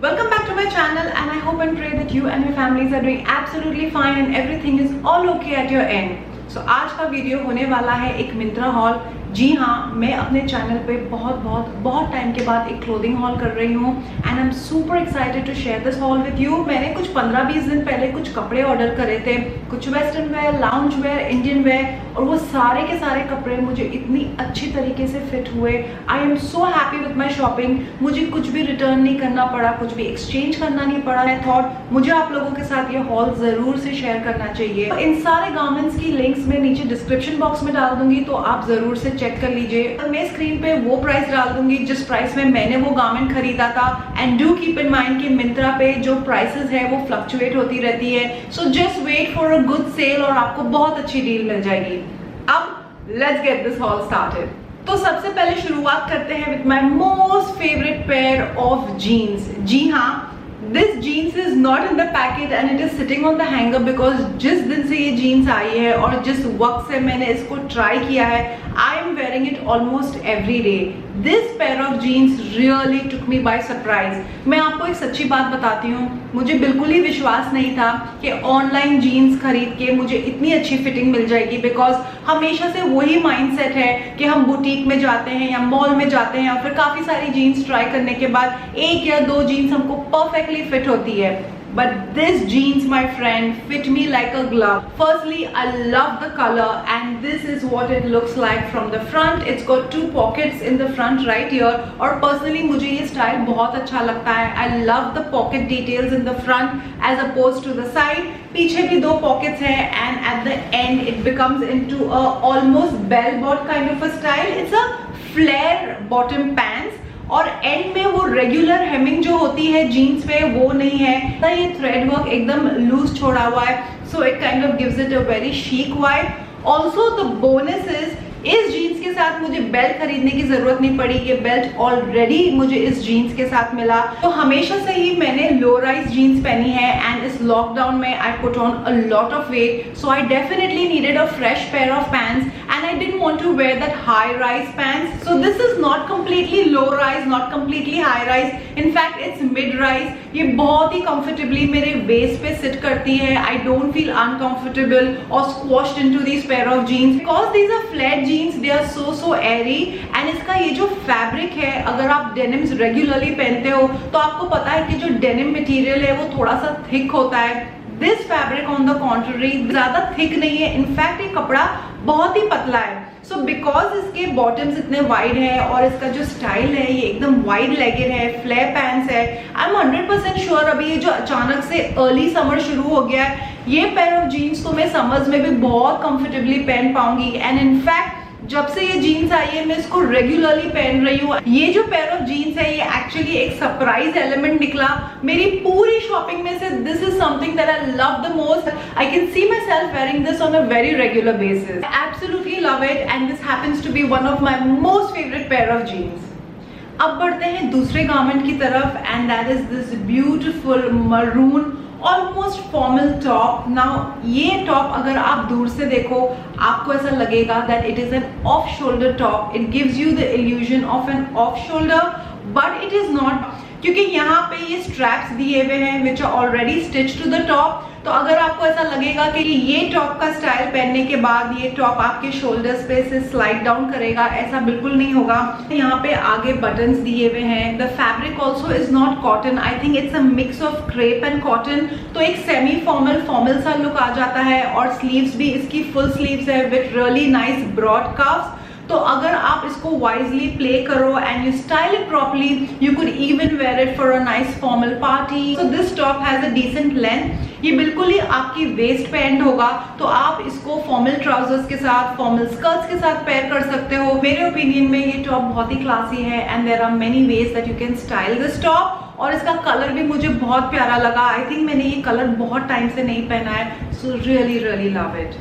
Welcome back to my channel and I hope and pray that you and your families are doing absolutely fine and everything is all okay at your end. So आज का video होने वाला है एक Myntra hall. जी हाँ, मैं अपने channel पे बहुत टाइम के बाद एक क्लोथिंग हॉल कर रही हूँ and I am super excited to share this haul with you. मैंने कुछ 15-20 दिन पहले कुछ कपड़े ऑर्डर करे थे, कुछ western wear, lounge where, Indian wear, और वो सारे के सारे कपड़े मुझे इतनी अच्छी तरीके से फिट हुए। I am so happy with my shopping. मुझे कुछ भी रिटर्न नहीं करना पड़ा, कुछ भी एक्सचेंज करना नहीं पड़ा। आई थॉट मुझे आप लोगों के साथ ये हॉल जरूर से शेयर करना चाहिए। तो इन सारे गारमेंट्स की लिंक्स मैं नीचे डिस्क्रिप्शन बॉक्स में डाल दूंगी, तो आप जरूर से चेक कर लीजिए। और मैं स्क्रीन पे वो प्राइस डाल दूंगी जिस प्राइस में मैंने वो गारमेंट खरीदा था। And do keep in mind कि मिंत्रा पे जो प्राइसेस है वो फ्लक्चुएट होती रहती है, so just wait for a good sale और आपको बहुत अच्छी डील मिल जाएगी। अब let's get this haul started. तो सबसे पहले शुरुआत करते हैं with my most favourite pair of jeans. जी हाँ, this jeans is not in the packet and it is sitting on the hanger because जिस दिन से ये जीन्स आई है और जिस वक्त से मैंने इसको ट्राई किया है, I am wearing it almost every day. This pair of jeans really took me by surprise. मैं आपको एक सच्ची बात बताती हूँ, मुझे बिल्कुल ही विश्वास नहीं था कि ऑनलाइन जीन्स खरीद के मुझे इतनी अच्छी फिटिंग मिल जाएगी, बिकॉज हमेशा से वही माइंडसेट है कि हम बुटीक में जाते हैं या मॉल में जाते हैं और फिर काफी सारी जीन्स ट्राई करने के बाद एक या दो जीन्स हमको परफेक्टली फिट होती है। But this jeans, my friend, fit me like a glove. Firstly, I love the color and this is what it looks like from the front. It's got two pockets in the front right here और personally मुझे ये style बहुत अच्छा लगता है। I love the pocket details in the front as opposed to the side. पीछे भी दो pockets हैं and at the end it becomes into a almost bell bottom kind of a style. It's a flare bottom pants और and में वो regular Hamming जो होती है जीन्स पे वो नहीं है। ये थ्रेड वर्क एकदम लूज छोड़ा हुआ है, so it kind of gives it a very chic vibe. Also the bonus is इस जीन्स के साथ मुझे बेल्ट खरीदने की जरूरत नहीं पड़ी। ये बेल्ट ऑलरेडी मुझे इस जीन्स के साथ मिला। तो हमेशा से ही मैंने लो राइज जीन्स पहनी है एंड इस लॉकडाउन में I put on a lot of weight, so I definitely needed a fresh pair of pants and I didn't want to wear that high rise pants. So this is not completely low rise, not completely high rise, in fact it's mid rise. ये बहुत ही comfortably मेरे waist पे sit करती है। I don't feel uncomfortable और squashed into this pair of jeans because these are flat jeans, they are so airy. And इसका ये जो फैब्रिक है, अगर आप डेनिम्स रेगुलरली पहनते हो तो आपको पता है कि जो डेनिम मटेरियल है वो थोड़ा सा थिक होता है। This fabric on the contrary ज्यादा थिक नहीं है, इनफैक्ट ये कपड़ा बहुत ही पतला है। सो बिकॉज इसके बॉटम्स इतने वाइड है और इसका जो स्टाइल है ये एकदम वाइड लेगेड है, फ्लेयर पैंट्स है। आई एम 100% श्योर अभी ये जो अचानक से अर्ली समर शुरू हो गया है, ये पेयर ऑफ जीन्स तो मैं समर्स में भी बहुत कंफर्टेबली पहन पाऊंगी। एंड इनफैक्ट जब से ये जीन्स आई है मैं इसको रेगुलरली पहन रही हूँ। ये जो पेयर ऑफ जीन्स है ये एक्चुअली एक सरप्राइज एलिमेंट निकला मेरी पूरी शॉपिंग में से। This is something that I love the most. I can see my self wearing this on a very regular basis. I absolutely love it and this happens to be one of my most favourite pair of jeans. अब बढ़ते हैं दूसरे garment की तरफ and that is this beautiful maroon almost formal top. Now ये top अगर आप दूर से देखो आपको ऐसा लगेगा that it is an off shoulder top. It gives you the illusion of an off shoulder but it is not, क्योंकि यहाँ पे ये स्ट्रैप्स दिए हुए हैं which are already stitch to the top. तो अगर आपको ऐसा लगेगा कि ये टॉप का स्टाइल पहनने के बाद ये टॉप आपके शोल्डर्स पे से स्लाइड डाउन करेगा, ऐसा बिल्कुल नहीं होगा। यहाँ पे आगे बटन्स दिए हुए हैं। The fabric also is not cotton, I think it's a mix of crepe and cotton. तो एक सेमी फॉर्मल सा लुक आ जाता है और स्लीव्स भी इसकी फुल स्लीव्स है with really nice broad cuffs. तो अगर आप इसको वाइजली प्ले करो and you style it properly, you could even wear it for a nice formal party. So this top has a decent length. ये बिल्कुल ही आपकी waste पे एंड होगा, तो आप इसको फॉर्मल ट्राउजर्स के साथ, फॉर्मल स्कर्ट्स के साथ पेयर कर सकते हो। मेरे ओपिनियन में ये टॉप बहुत ही क्लासी है and there are many ways that you can style this top. और इसका कलर भी मुझे बहुत प्यारा लगा। आई थिंक मैंने ये कलर बहुत टाइम से नहीं पहना है, सो रियली लव इट।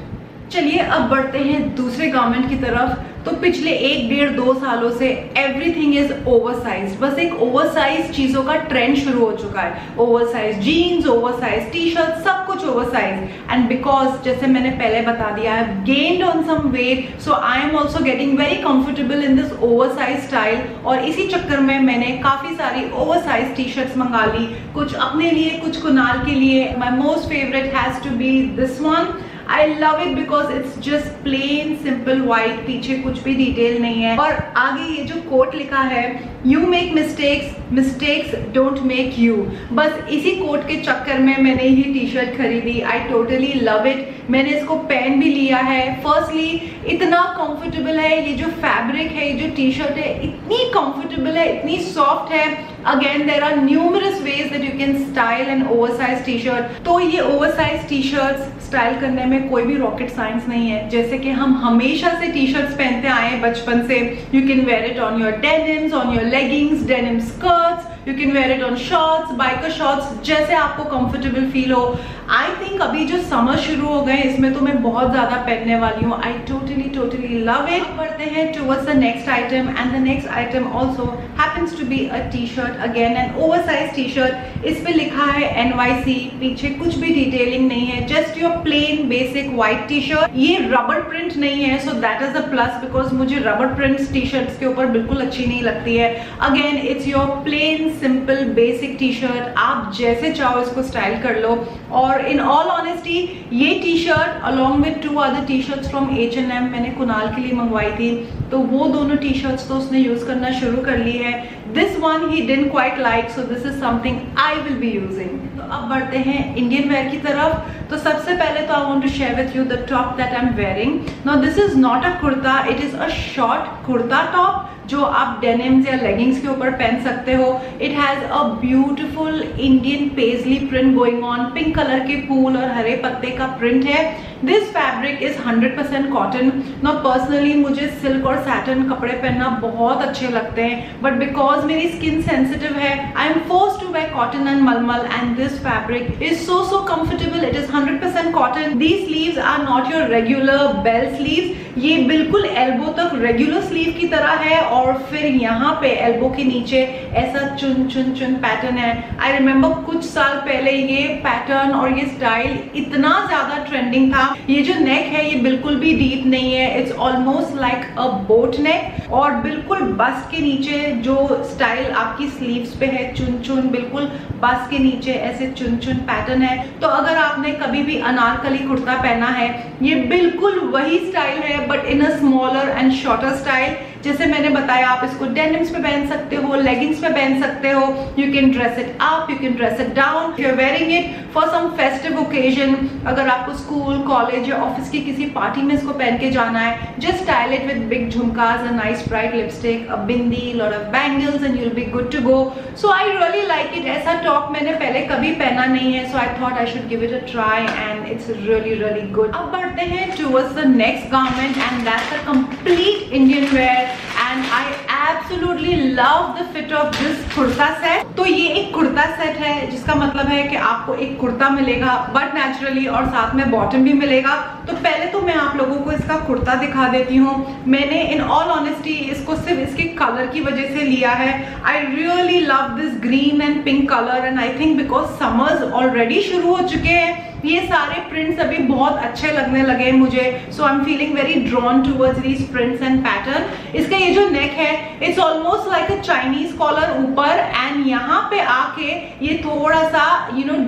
चलिए अब बढ़ते हैं दूसरे गारमेंट की तरफ। तो पिछले 1-1.5-2 सालों से एवरीथिंग इज ओवरसाइज। बस एक ओवरसाइज चीजों का ट्रेंड शुरू हो चुका है। Oversize jeans, oversize T shirt, सब कुछ ओवरसाइज। एंड बिकॉज जैसे मैंने पहले बता दिया, I have gained on some weight, so I am also getting very comfortable in this oversize style. और इसी चक्कर में मैंने काफी सारी ओवरसाइज टी शर्ट्स मंगा ली, कुछ अपने लिए, कुछ कुनाल के लिए। My most favourite has to be this one. I love it because it's just plain simple white, पीछे कुछ भी डिटेल नहीं है। और आगे ये जो कोट लिखा है, You make mistakes, mistakes don't make you। बस इसी कोट के चक्कर में मैंने ये टी शर्ट खरीदी। I totally love it। मैंने इसको पहन भी लिया है। फर्स्टली इतना कंफर्टेबल है, ये जो फैब्रिक है, ये जो टी शर्ट है इतनी कंफर्टेबल है, इतनी सॉफ्ट है। Again there are numerous ways that you can style an oversize T shirt. तो ये ओवरसाइज टी शर्ट्स स्टाइल करने में कोई भी रॉकेट साइंस नहीं है। जैसे कि हम हमेशा से टी शर्ट्स पहनते आए हैं बचपन से। You can wear it on your denims, on your leggings, denim skirts, you can wear it on shorts, biker shorts, जैसे आपको कंफर्टेबल फील हो। आई थिंक अभी जो समर शुरू हो गए इसमें तो मैं बहुत ज्यादा पहनने वाली हूँ। I totally love it. बढ़ते हैं towards the next item, and the next item also happens to be a T shirt, again an oversize T shirt. इस पे लिखा है NYC, पीछे कुछ भी डिटेलिंग नहीं है, just your plain basic white T shirt. ये रबर प्रिंट नहीं है, so that is a plus, because मुझे रबर प्रिंट टी शर्ट्स के ऊपर बिल्कुल अच्छी नहीं लगती है। Again it's your plain simple basic T shirt, आप जैसे चाहो इसको स्टाइल कर लो। और इन ऑल ऑनेस्टी ये T shirt along with 2 other T shirts from H&M मैंने कुनाल के लिए मंगवाई थी, तो वो दोनों टी शर्ट्स तो उसने यूज करना शुरू कर ली है। This one he didn't quite like, so this is something I will be using. तो अब बढ़ते हैं इंडियन वेयर की तरफ। तो सबसे पहले तो I want to share with you the top that I am wearing. Now this is not a kurta, it is a short kurta top जो आप डेनिम्स या लेगिंग्स के ऊपर पहन सकते हो। It has a beautiful Indian paisley print going on, pink colour के फूल और हरे पत्ते का प्रिंट है। This fabric is 100% cotton. Now personally मुझे सिल्क और सैटिन कपड़े पहनना बहुत अच्छे लगते हैं, बट बिकॉज मेरी स्किन सेंसिटिव है, I am forced to wear cotton and malmal, and this fabric is so comfortable. It is 100% cotton. These sleeves are not your regular bell sleeves, ये बिल्कुल एल्बो तक रेगुलर स्लीव की तरह है, और फिर यहाँ पे एल्बो के नीचे ऐसा चुन चुन चुन पैटर्न है। आई रिमेम्बर कुछ साल पहले ये पैटर्न और ये स्टाइल इतना ज्यादा ट्रेंडिंग था। ये जो नेक है ये बिल्कुल भी डीप नहीं है, it's almost like a boat नेक, और बिल्कुल बस्ट के नीचे जो स्टाइल आपकी स्लीव्स पे है, चुन चुन, बिल्कुल बस्ट के नीचे ऐसे चुन चुन पैटर्न है। तो अगर आपने कभी भी अनारकली कुर्ता पहना है, ये बिल्कुल वही स्टाइल है, but in a smaller and shorter style. जैसे मैंने बताया, आप इसको डेनिम्स पे पहन सकते हो, लेगिंग्स पे पहन सकते हो, you can dress it up, you can dress it down, you are wearing it for some festive occasion. अगर आपको स्कूल, कॉलेज या ऑफिस की किसी पार्टी में इसको पहन के जाना है, just style it with big jhumkas, a nice bright lipstick, a bindi, lot of bangles, and you will be good to go. So I really like it. ऐसा टॉप मैंने पहले कभी पहना नहीं है, so I thought I should give it a try, and it's really good. अब बढ़ते हैं towards the next garment, and that's a complete Indian wear, and I absolutely love the fit of this kurta set. तो ये एक kurta set है, जिसका मतलब है कि आपको एक कुर्ता मिलेगा बट नेचुरली, और साथ में बॉटम भी मिलेगा। तो पहले तो मैं आप लोगों को इसका कुर्ता दिखा देती हूँ। मैंने इन ऑल ऑनेस्टी इसको सिर्फ इसके कलर की वजह से लिया है। I really love this green and pink colour, and I think because summers already शुरू हो चुके हैं, ये सारे प्रिंट्स अभी बहुत अच्छे लगने लगे मुझे। So I am feeling very drawn towards these prints and pattern. इसका ये जो नेक है, it's almost like a Chinese collar ऊपर, एंड यहाँ पे आके ये थोड़ा सा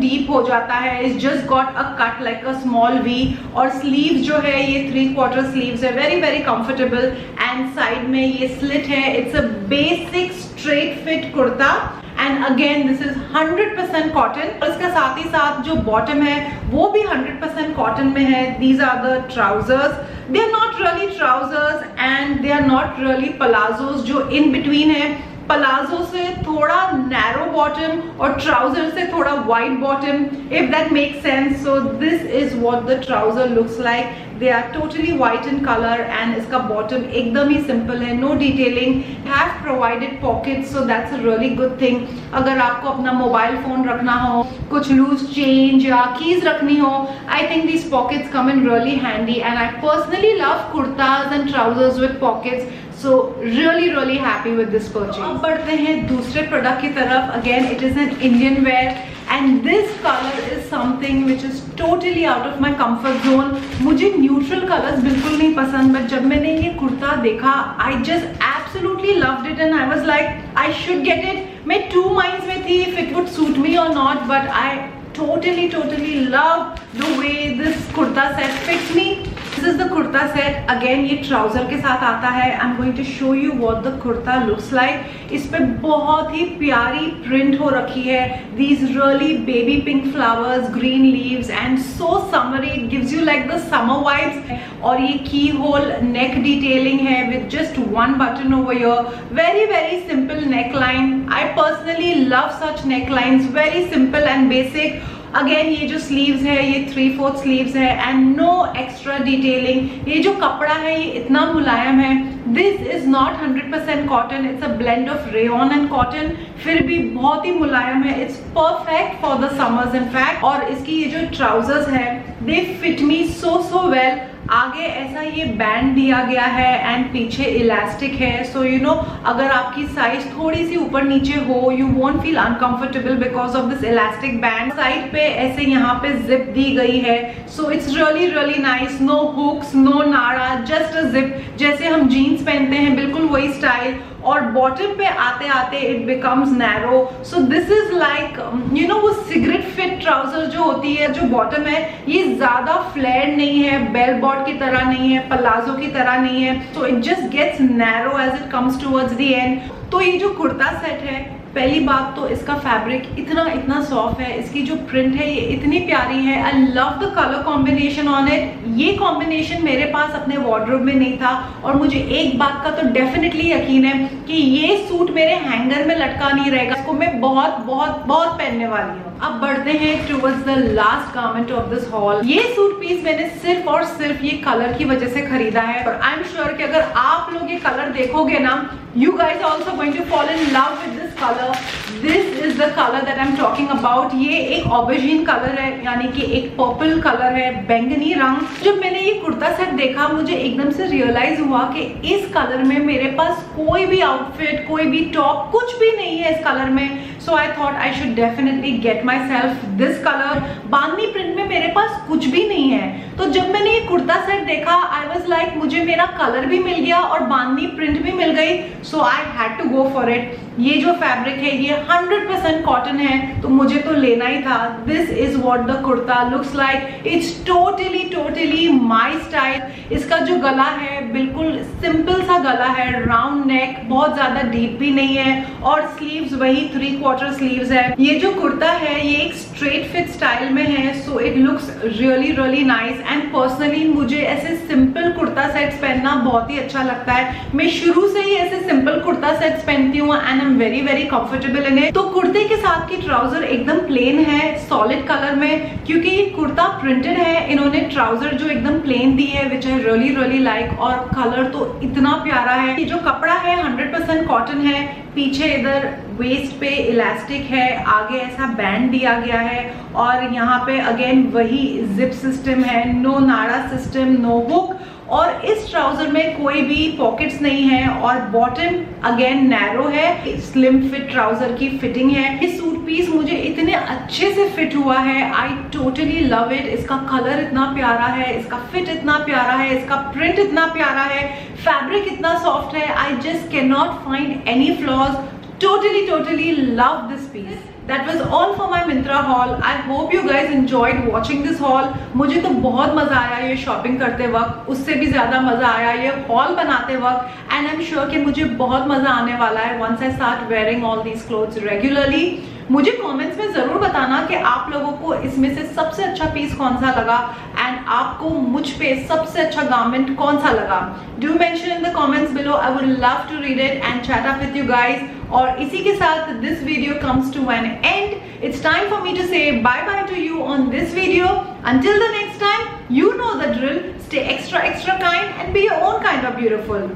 डीप हो जाता है। It's just got a cut like a small V, और स्लीव्स जो है ये 3/4 स्लीव्स है, वेरी कंफर्टेबल, एंड साइड में ये स्लिट है। It's a basic straight fit kurta, and again this is 100% cotton. और इसका साथ ही साथ जो बॉटम है वो भी 100% कॉटन में है। These are the trousers, they are not really trousers and they are not really palazzos, जो इन बिटवीन है। पलाजो से थोड़ा नैरो बॉटम और ट्राउजर से थोड़ा wide bottom, if that makes sense. So this is what the trouser looks like. They are totally white in colour and इसका bottom एकदम ही सिंपल है, no detailing, have provided pockets, so that's a really good thing. अगर आपको अपना mobile phone रखना हो, कुछ लूज चेंज या कीज रखनी हो, I think these pockets come in really handy and I personally love kurtas and trousers with pockets, so really happy with this purchase. अब बढ़ते हैं दूसरे प्रोडक्ट की तरफ। Again it is an Indian wear and this color is something which is totally out of my comfort zone. मुझे neutral colours बिल्कुल नहीं पसंद, बट जब मैंने ये कुर्ता देखा I just absolutely loved it and I was like I should get it. मैं two minds में थी if it would suit me or not, but I totally love the way this kurta set fits me. This is the kurta set. Again ये trouser के साथ आता है. I'm going to show you what the kurta looks like. इस पे बहुत ही प्यारी print हो रखी है. These really baby pink flowers, green leaves and so summery. It gives you like the summer vibes. और ये keyhole neck detailing है with just one button over here. Very simple neckline. I personally love such necklines. Very simple and basic. Again ये जो sleeves है ये 3/4 sleeves है and no extra detailing. ये जो कपड़ा है ये इतना मुलायम है। This is not 100% cotton, it's a blend of rayon and cotton, फिर भी बहुत ही मुलायम है। It's perfect for the summers in fact. और इसकी ये जो ट्राउजर्स है दे फिट मी सो वेल। आगे ऐसा ये बैंड दिया गया है एंड पीछे इलास्टिक है, सो यू नो अगर आपकी साइज थोड़ी सी ऊपर नीचे हो you won't feel uncomfortable because of this elastic band. Side पे ऐसे यहाँ पे जिप दी गई है, so it's really nice. No hooks, no नाड़ा, जस्ट अ जिप, जैसे हम जीन्स पहनते हैं बिल्कुल वही स्टाइल। और बॉटम पे आते आते it becomes narrow, so this is like you know वो सिगरेट फिट ट्राउजर जो होती है, जो बॉटम है ये ज्यादा फ्लेयर नहीं है, बेल बॉट की तरह नहीं है, पलाजो की तरह नहीं है, so it just gets narrow as it comes towards the end. तो ये जो कुर्ता सेट है, पहली बात तो इसका फैब्रिक इतना सॉफ्ट है, इसकी जो प्रिंट है ये इतनी प्यारी है। आई love the colour combination on it. ये कॉम्बिनेशन मेरे पास अपने वार्डरोब में नहीं था और मुझे एक बात का तो डेफिनेटली यकीन है कि ये सूट मेरे हैंगर में लटका नहीं रहेगा, इसको मैं बहुत पहनने वाली हूँ। अब बढ़ते हैं towards the last garment of this hall. ये सूट पीस मैंने सिर्फ और सिर्फ ये कलर की वजह से खरीदा है और आई एम श्योर कि अगर आप लोग ये कलर देखोगे ना, you guys are also going to fall in love with this color. This is the color that I'm talking about. ये एक ऑबेजीन कलर है, यानी कि एक पर्पल कलर है, बैंगनी रंग। जब मैंने ये कुर्ता सेट देखा मुझे एकदम से रियलाइज हुआ कि इस कलर में मेरे पास कोई भी आउटफिट, कोई भी टॉप, कुछ भी नहीं है इस कलर में। So I thought I should definitely get myself this colour. Bandhani print में मेरे पास कुछ भी नहीं है, तो जब मैंने ये कुर्ता सेट देखा आई वॉज लाइक मुझे मेरा कलर भी मिल गया और बांधनी प्रिंट भी मिल गई, so I had to go for it. ये जो फैब्रिक है ये 100% कॉटन है, तो मुझे तो लेना ही था। This is what the kurta looks like. It's totally my style. इसका जो गला है बिल्कुल सिंपल सा गला है, राउंड नेक, बहुत ज्यादा डीप भी नहीं है, और स्लीव्स वही 3/4 स्लीव्स है। ये जो कुर्ता है ये एक स्ट्रेट फिट स्टाइल में है, so it looks really nice. And personally मुझे ऐसे सिंपल कुर्ता सेट्स पहनना बहुत ही अच्छा लगता है। मैं शुरू से ही ऐसे सिंपल कुर्ता सेट्स पहनती हूँ and I am very comfortable in it. तो कुर्ते के साथ की ट्राउजर एकदम प्लेन है, सॉलिड कलर में, क्योंकि ये कुर्ता प्रिंटेड है। इन्होंने ट्राउजर जो एकदम प्लेन दी है विच आई रियली लाइक, और कलर तो इतना प्यारा है। ये जो कपड़ा है 100% कॉटन है। पीछे इधर वेस्ट पे इलास्टिक है, आगे ऐसा बैंड दिया गया है, और यहाँ पे अगेन वही जिप सिस्टम है, नो नाड़ा सिस्टम, नो हुक, और इस ट्राउजर में कोई भी पॉकेट्स नहीं है, और बॉटम अगेन नैरो है, स्लिम फिट ट्राउजर की फिटिंग है। ये सूट पीस मुझे इतने अच्छे से फिट हुआ है, आई टोटली लव इट। इसका कलर इतना प्यारा है, इसका फिट इतना प्यारा है, इसका प्रिंट इतना प्यारा है, फैब्रिक इतना सॉफ्ट है, I just can not find any flaws. Totally love this piece. That was all for my Myntra haul. I hope you guys enjoyed watching this haul. मुझे तो बहुत मजा आया ये शॉपिंग करते वक्त, उससे भी ज्यादा मजा आया ये हॉल बनाते वक्त, एंड आई एम श्योर कि मुझे बहुत मजा आने वाला है once I start wearing all these clothes regularly. मुझे कमेंट्स में जरूर बताना कि आप लोगों को इसमें से सबसे अच्छा पीस कौन सा लगा एंड आपको मुझ पे सबसे अच्छा गारमेंट कौन सा लगा। Do mention in the comments below, I would love to read it and chat up with you guys. और इसी के साथ this video comes to an end. It's time for me to say bye bye to you on this video. Until the next time, You know the drill. Stay extra kind and be your own kind of beautiful.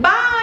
Bye.